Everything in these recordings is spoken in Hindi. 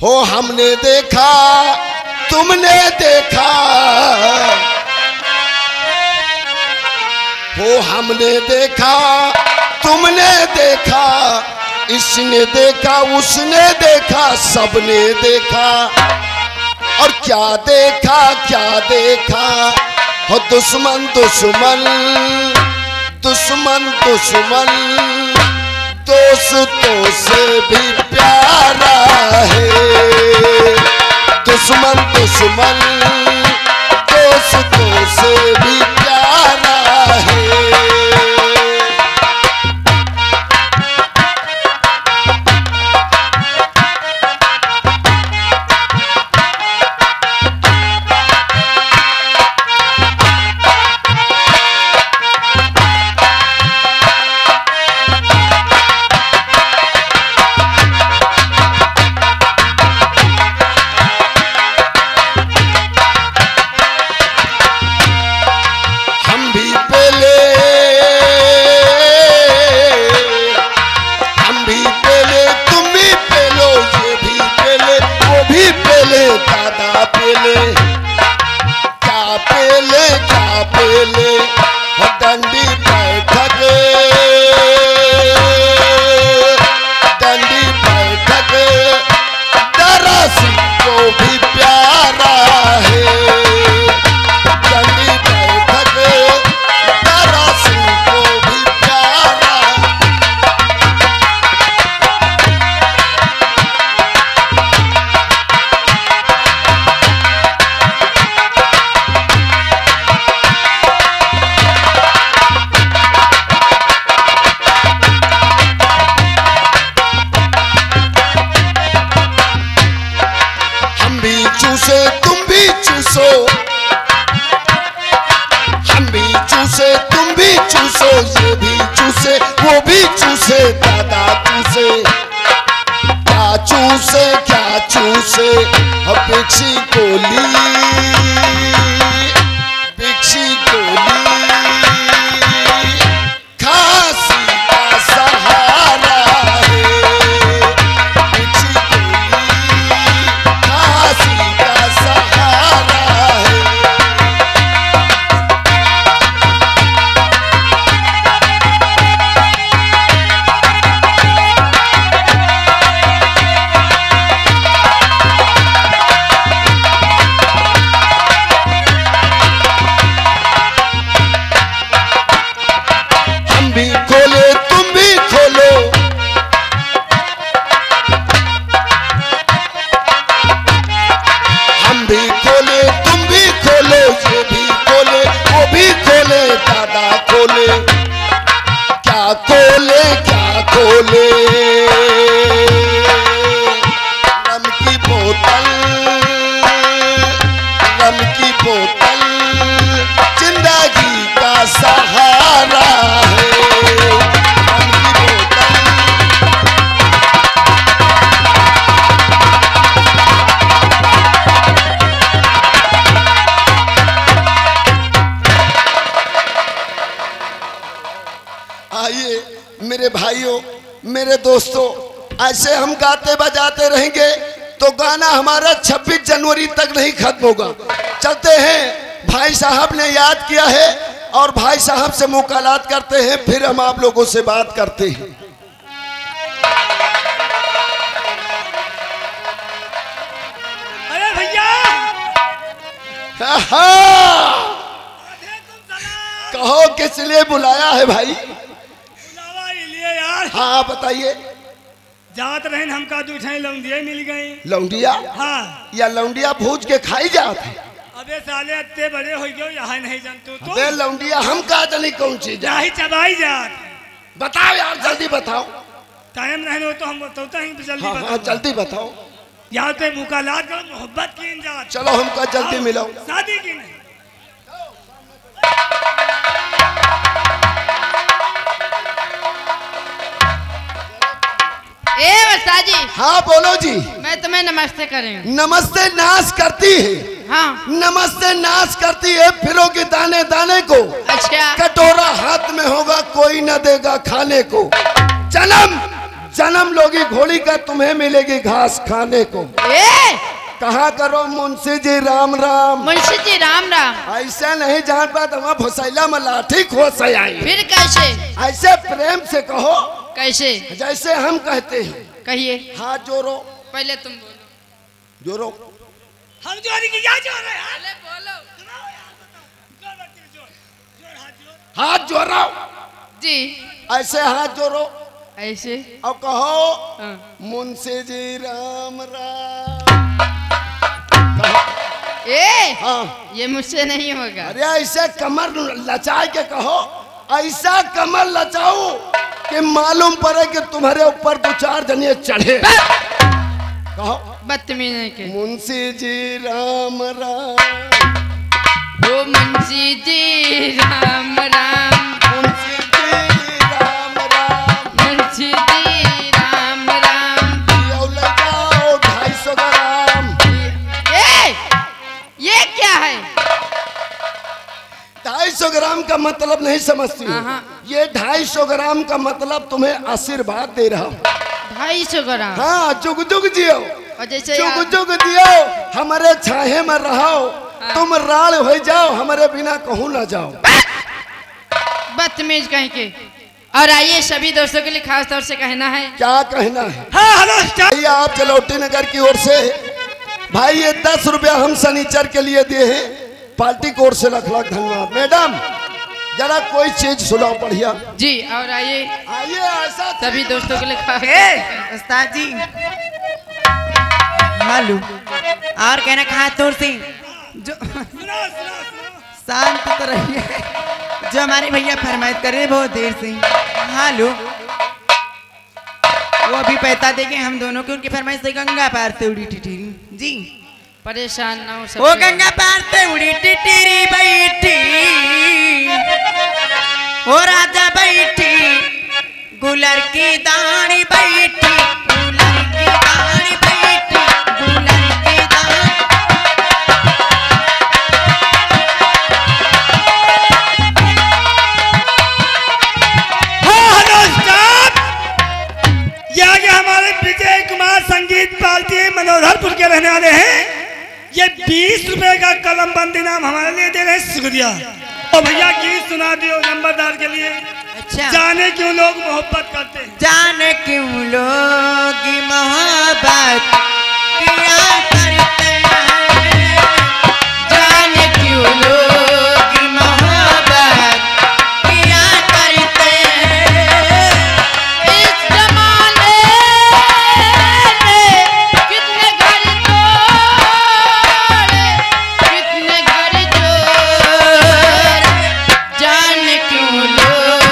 हो हमने देखा तुमने देखा, हो हमने देखा तुमने देखा, इसने देखा उसने देखा सबने देखा। और क्या देखा क्या देखा, हो दुश्मन दुश्मन दुश्मन दुश्मन, दोस्तों से भी प्यारा है। दुश्मन दुश्मन दोस्तों से भी प्यारा है। ये भी चूसे वो भी चूसे, दादा चूसे क्या चूसे क्या चूसे, पिक्सी गोली पिक्सी गोली, खांसी का सहारा है। पिक्सी गोली खांसी का सहारा है। रम की बोतल जिंदगी का सहारा है। रम की बोतल आइए मेरे भाइयों मेरे दोस्तों, ऐसे हम गाते बजाते रहेंगे तो गाना हमारा 26 जनवरी तक नहीं खत्म होगा। चलते हैं, भाई साहब ने याद किया है और भाई साहब से मुलाकात करते हैं, फिर हम आप लोगों से बात करते हैं। अरे भैया कहो किस लिए बुलाया है भाई? यार हाँ बताइए। जात रहे हमका दूठे लौंडिया मिल गई। लौंडिया? हाँ। या लौंडिया भूज के खाई जात है? अबे साले इतने बड़े हो गए यहाँ नहीं जानते तो। अबे लौंडिया हम कहा जानी कौन चीज है? नहीं चबाई जात। बताओ यार जल्दी बताओ। टाइम नहीं हो तो हम बताते हैं जल्दी। हाँ, हाँ जल्दी बताओ। यहाँ पे मुकालात करो, मोहब्बत की जात। चलो हमका जल्दी मिलो। शादी की नहीं। जी हाँ बोलो जी। मैं तुम्हें नमस्ते करेंगे। नमस्ते नाश करती है। हाँ नमस्ते नाश करती है फिरोगी दाने दाने को। अच्छा। कटोरा हाथ में होगा कोई न देगा खाने को। जन्म जन्म लोगी घोड़ी का तुम्हें मिलेगी घास खाने को। ए कहा करो मुंशी जी राम राम। मुंशी जी राम राम। ऐसा नहीं जान पाता वहाँ भुसैला में लाठी खोस आई। फिर कैसे? ऐसे प्रेम से कहो कैसे? जैसे हम कहते हैं। कहिए। हाथ जोड़ो। पहले तुम बोलो। जोड़ो। हम जोड़ी की क्या जोड़ रहे हैं? पहले बोलो। हाथ जोड़ो जी। ऐसे हाथ जोड़ो ऐसे और कहो हाँ। मुंशी जी राम राम। ए हाँ ये मुझसे नहीं होगा। अरे ऐसे कमर लचा के कहो, ऐसा कमर लचाओ कि मालूम पड़े कि तुम्हारे ऊपर दो चार जने चढ़े। कहो बदतमीज नहीं के। मुंशी जी राम राम। ओ मुंशी जी राम राम। मुंशी जी राम राम। मुंशी जी राम राम। यो ले जाओ 250 ग्राम। ये क्या है? 250 ग्राम का मतलब नहीं समझती हो? हाँ। ये 250 ग्राम का मतलब तुम्हें आशीर्वाद दे रहा हूँ। 250 ग्राम। हाँ जुग जुग जियो, और जैसे जुग जुग जियो, हमारे छाहे में रहो। तुम राल हो जाओ, हमारे बिना कहूँ ना जाओ। बदतमीज कहीं के। और आइए सभी दोस्तों के लिए खास तौर से कहना है। क्या कहना है? हाँ हेलो स्टार। भैया आप जलौटी नगर की ओर से भाई ये 10 रुपया हम सनीचर के लिए दिए हैं। पार्टी की ओर से लाख लाख धन्यवाद। मैडम जरा कोई चीज सुनाओ बढ़िया। जी और आइए आइए ऐसा सभी दोस्तों के लिए खास उस्ताद जी मालूम और कहना कहा तोर से जो शांत तो रहिए। जो हमारे भैया फरमाइश कर रहे हैं बहुत देर से। मालूम वो अभी पैसा देंगे हम दोनों के। उनकी फरमाइश से गंगा पार से उड़ी टिटिरी जी। परेशान ना हो सब। वो गंगा पार से उड़ी टिटिरी बैठी, वो राजा बैठी, गुलर की दानी बैठी, गुलर की दानी बैठी, गुलर की दानी। हाँ हेलो स्टार। ये आगे हमारे विजय कुमार संगीत पार्टी मनोहरपुर के रहने वाले हैं। ये 20 रुपए का कलम बंद इनाम हमारे लिए दे रहे हैं। शुक्रिया। और भैया गीत सुना दियो नंबरदार के लिए। अच्छा जाने क्यों लोग मोहब्बत करते हैं। जाने क्यों लोग मोहब्बत किया करते हैं, जाने क्यों लोग मोहब्बत किया करते हैं। इस जमाने में कितने घर जोड़े, कितने घर जोड़े। जाने क्यों लोग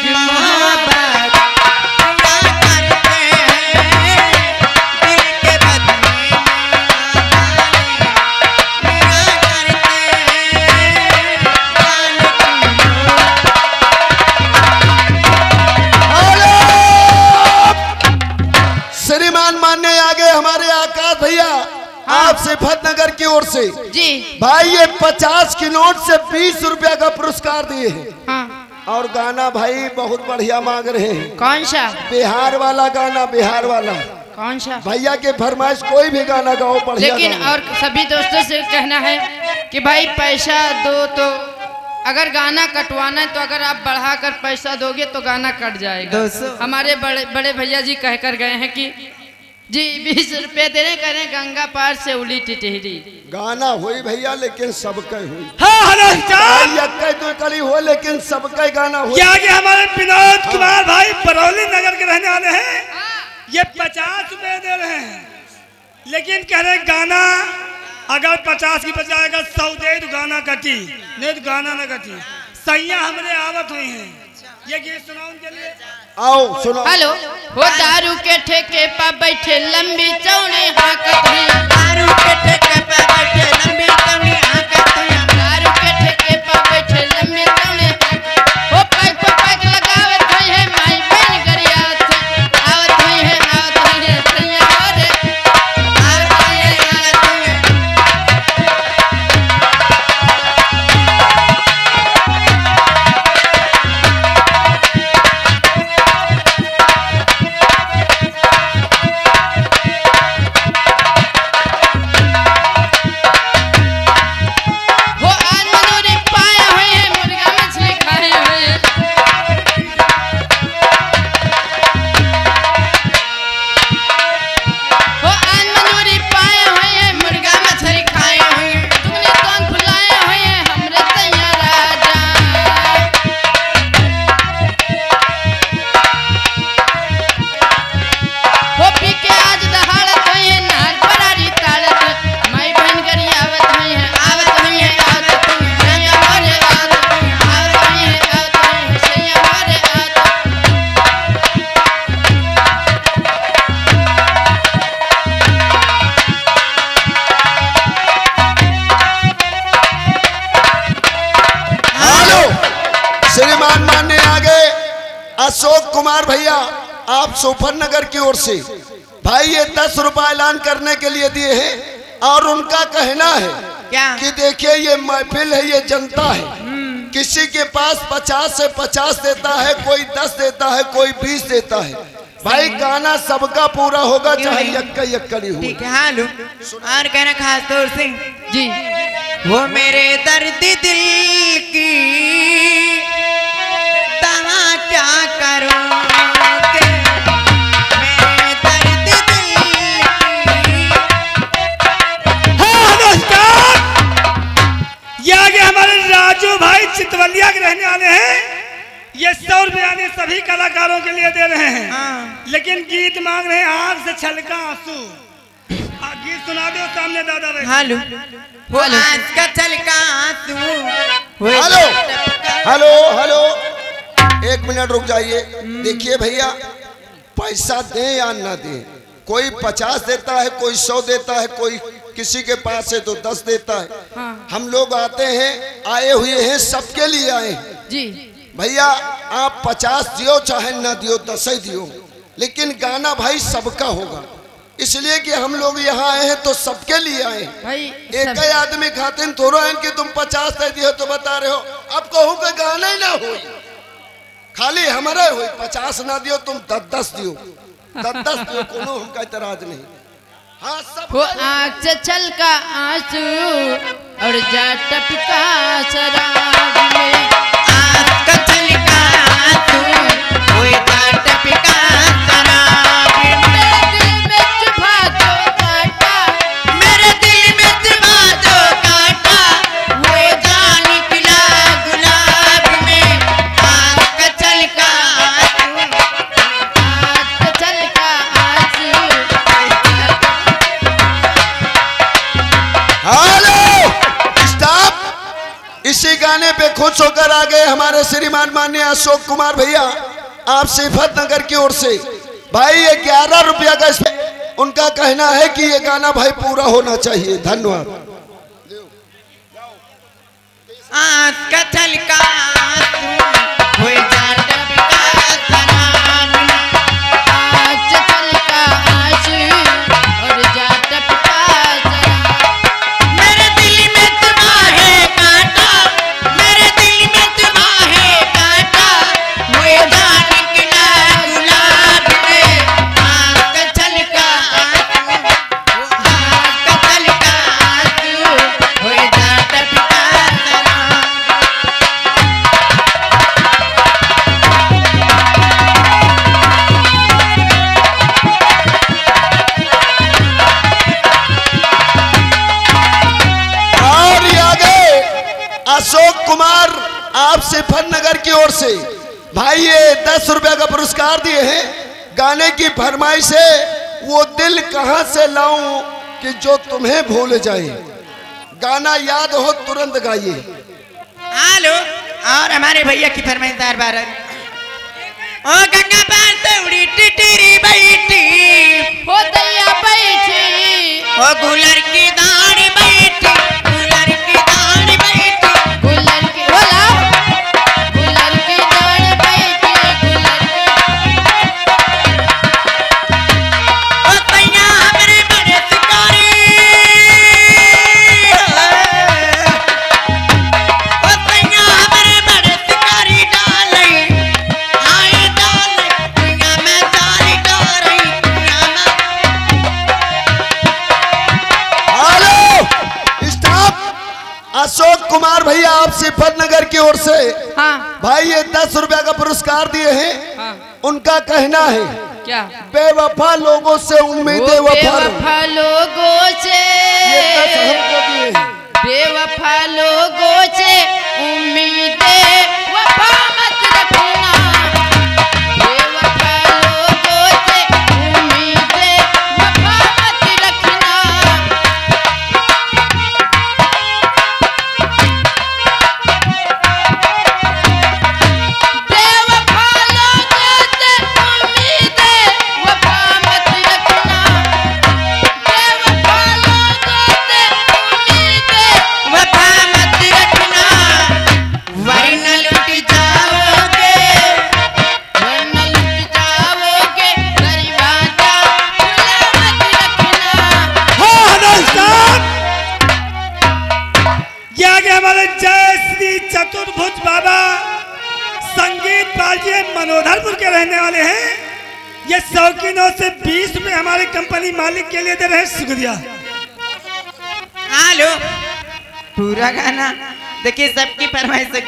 मोहब्बत किया करते हैं, दिल के बदले किया करते हैं। जाने श्रीमान मानने आ गए हमारे आकाश भैया। आप सिफत नगर की ओर से जी भाई ये 50 की नोट से 20 रुपया का पुरस्कार दिए हैं। हाँ। और गाना भाई बहुत बढ़िया मांग रहे हैं। कौन सा? बिहार वाला गाना, बिहार वाला। कौन सा? भैया के फरमाइश कोई भी गाना गाओ बढ़िया लेकिन गाना। और सभी दोस्तों से कहना है कि भाई पैसा दो तो अगर गाना कटवाना है तो अगर आप बढ़ाकर पैसा दोगे तो गाना कट जाएगा। 200। हमारे बड़े बड़े भैया जी कहकर गए हैं कि जी 20 रुपए दे रहे, कह रहे हैं गंगा पार से उली टिटहरी। गाना हुई भैया लेकिन सबके हुई। हाँ हेलो स्टार। भाई अक्के तो कली हो लेकिन सबके गाना हुई। ये आगे हमारे विनोद कुमार भाई बरौली नगर के रहने वाले हैं। ये 50 रुपए दे रहे हैं, लेकिन कह रहे गाना अगर 50 की बजाय अगर 100 दे तो गाना कटी, नहीं तो गाना ना कटी। सैया हमरे आवत हुई हैं। ये गीत सुनाओ उनके लिए। आओ सुनो। हेलो वो दारू के ठेके पर बैठे लंबी चौड़ी हाकत हुई। दारू के ठेके पे बैठे लंबी चौड़ी हाकत हुई। दारू के ठेके पर बैठे लंबी चौड़ी वो पैक पे पैक लगावत हुई है माई बहन गरियात आवत हुई है सैया रे आवत हुई है। कुमार भैया आप सोफरनगर की ओर से भाई ये 10 रुपए ऐलान करने के लिए दिए हैं और उनका कहना है क्या? कि देखिए ये महफिल है, ये जनता है, किसी के पास 50 से 50 देता है, कोई 10 देता है, कोई 20 देता है। भाई गाना सबका पूरा होगा चाहे यक्का यक्कड़ी हो। ठीक है। हाँ लो और कहना खास तौर से जी वो मेरे दर्द दिल की दवा क्या करोगे, मेरे दर्द दिल की। हाँ नमस्कार, ये आगे हमारे राजू भाई चितवलिया के रहने वाले हैं। ये 100 रुपया सभी कलाकारों के लिए दे रहे हैं। हाँ। लेकिन गीत मांग रहे हैं आग से छलका आंसू। गीत सुना दो सामने दादा रहे। हेलो वो आज का छलका आंसू। हेलो हेलो हेलो, 1 मिनट रुक जाइए। देखिए भैया पैसा दें या ना दें, कोई 50 देता है, कोई 100 देता है, कोई किसी के पास है तो 10 देता है। हाँ। हम लोग आते हैं, आए हुए हैं, सबके लिए आए हैं। जी भैया आप 50 दियो चाहे ना दियो, 10 ही दियो, लेकिन गाना भाई सबका होगा। इसलिए कि हम लोग यहाँ आए हैं तो सबके लिए आए हैं। भाई एक ही आदमी खातिर थोड़ा है कि तुम 50 दे दियो तो बता रहे हो। अब कहूँ कि गाना ही ना हो, खाली हमारे हो। 50 ना दियो, तुम 10-10 दियो, 10-10 दियो, कोनो हमका इतराज नहीं। हाँ सब वो आँख से छलका आंसू और जा टपका शराब में। आज का छलका आंसू वो जा टपका शराब में। मेरे दिल में चुभा दो कांटा, वो जा निकला गुलाब में। आज का छलका आंसू। आँख से छलका आंसू। Hello stop. इसी गाने पे खुश होकर आ गए हमारे श्रीमान माननीय अशोक कुमार भैया आप सिफत नगर की ओर से। भाई ये 11 रुपया का इसमें उनका कहना है कि ये गाना भाई पूरा होना चाहिए। धन्यवाद। आज का छलका आंसू वो जा टपका शराब में। आँख से छलका आंसू और जा टपका शराब। मेरे दिल में चुभा है कांटा, मेरे दिल में चुभा है कांटा, वो जा निकला गुलाब में। आज का छलका आंसू, आज का छलका आंसू वो जा टपका शराब। और ये आगे अशोक कुमार आप सिफत नगर की ओर से भाई ये 10 रुपया का पुरस्कार दिए हैं। गाने की फरमाइश है वो दिल कहाँ से लाऊं कि जो तुम्हें भूल जाए। गाना याद हो तुरंत गाइए। हेलो और हमारे भैया की फरमाइशदार बारह ओ गंगा पार से उड़ी टिटिरी बैठी, हो दैया बैठी, ओ गुलर की दाढ़ी बैठी, गुलर की दाढ़ी बैठी। गुलर की बोला, गुलर की दाढ़ बैठी, गुलर ओ तैया हमरे बड़े शिकारी, ओ तैया हमरे बड़े शिकारी डालई, आए डालई, दुनिया में सारी डालई, दुनिया में। Hello stop. अशोक कुमार भैया आप सिफत नगर की ओर से हाँ भाई ये 10 रुपया का पुरस्कार दिए हैं। हाँ उनका कहना है क्या? बेवफा लोगों से उम्मीदें वो वफा लो। बेवफा लोगों से, ये 10 हमको दिए हैं। बेवफा लोगों से उम्मीदें वफा मत रखना, बेवफा लोगों से उम्मीदें वफा मत रखना। बेवफा लोगों से उम्मीदें वफा मत रखना, आगे हमारे जय श्री चतुर्भुज बाबा संगीत बाजी मनोधरपुर के रहने वाले हैं। ये शौकीनों से 20 रुपए हमारे कंपनी मालिक के लिए दे रहे हैं। शुक्रिया। हेलो पूरा गाना देखिए सबकी फरमाइश से